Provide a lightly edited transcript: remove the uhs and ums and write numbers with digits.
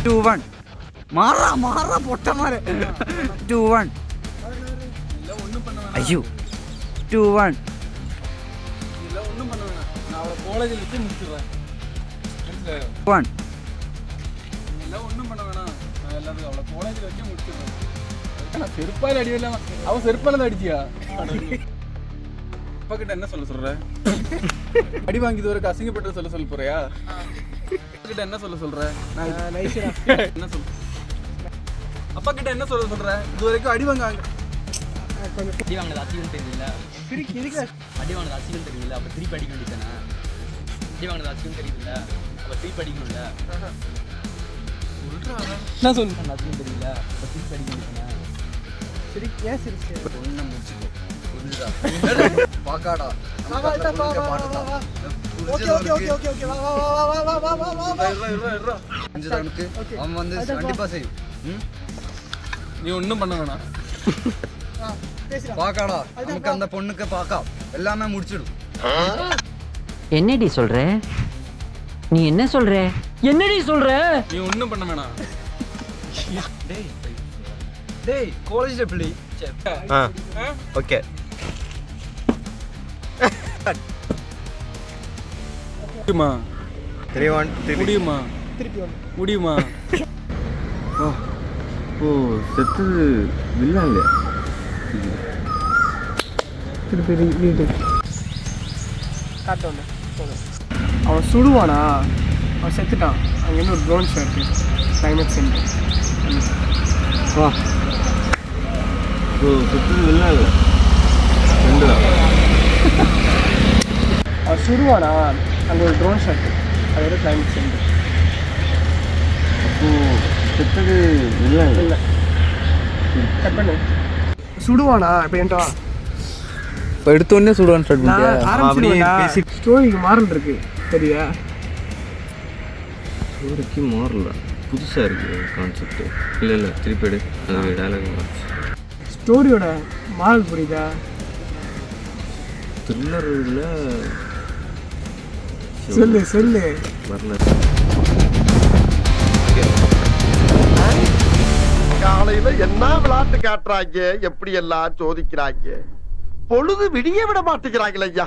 2-1 மாறா மாறா பொட்ட மாறு 2-1 இல்ல ஒண்ணும் பண்ண வேணாம். ஐயோ 2-1 இல்ல ஒண்ணும் பண்ண வேணாம். நான் அவளை காலேஜில் வச்சு முடிச்சிடுறேன். புரியுதா? 1 இல்ல ஒண்ணும் பண்ண வேணாம். நான் எல்லாத்தையும் அவளை காலேஜில் வச்சு முடிச்சிடுறேன். நான் செருப்பால அடி இல்லாம அவன் செருப்பால தான் அடிச்சியா? அப்பா கிட்ட என்ன சொல்ல சொல்ற? அடி வாங்கிது வரைக்கும் அசிங்கப்பட்டு சொல்ல போறியா? கிட்ட என்ன சொல்ற? நான் என்ன சொல்ற? அப்பா கிட்ட என்ன சொல்ற? இது வரைக்கும் அடி வாங்க அடி வாங்கினது அசிங்கம் தெரியல, அடி வாங்கினது அசிங்கம் தெரியல, அப்போ திருப்பி அடிக்க வேண்டியதானே? அடி வாங்கினது அசிங்கம் தெரியல, அப்போ திருப்பி அடிக்கணும்ல. என்ன சொல்லு? அசிங்கம் தெரியல, அப்போ திருப்பி அடிக்க வேண்டியதானே? ஒண்ணு முடிச்சுக்கோ புரியுதா பாக்காடா அவன் வந்து கண்டிப்பா செய்யும் நீ ஒன்றும் பண்ண வேணாம். பாக்காடா நமக்கு அந்த பொண்ணுக்கு பாக்கா எல்லாமே முடிச்சிடும். என்னடி சொல்ற? நீ என்ன சொல்ற? என்னடி சொல்ற? நீ ஒன்றும் பண்ண வேணாம். டேய் காலேஜ்ல பிள்ளை ஓகே முடியுமா? 3-1 முடியுமா? முடியுமா? ஓ செத்தது வில்லன் இல்லையா? அவன் சுடுவானா? அவன் செத்துட்டான். அங்கே இன்னும் ஒரு ட்ரோன் ஷோ இருக்கு, கிளைமேக்ஸ் சென்டர். வா ஓ செத்தது வில்லன் இல்லை, ரெண்டு தான். அவன் சுடுவானா? அங்கே ஒரு ட்ரோன் ஷோ இருக்கு, அது ஒரு கிளைமேக்ஸ் சென்டர். ஓ செத்தது வில்லன் இல்லை. கட் பண்ணு. சுடுவானா? இப்போ என்கிட்ட இப்போ எடுத்தோடனே சுடுவான்னு ஸ்டார்ட் பண்ணிட்டியா? ஆரம்பிச்சு ஸ்டோரிக்கு மாறல் இருக்கு சரியா? ஸ்டோரிக்கு மாறல, புதுசாக இருக்குது கான்செப்ட். இல்லை திருப்பி எடு, அது டயலாக் ஸ்டோரியோட மாறல் புரியுதா? த்ரில்லரில் சொல்லு வரல. காலையில என்ன விளையாட்டு காட்டுறாங்க, எப்படி எல்லாம் சோதிக்கிறாங்க, பொழுது விடிய விட மாட்டேங்கிறாங்களே ஐயா.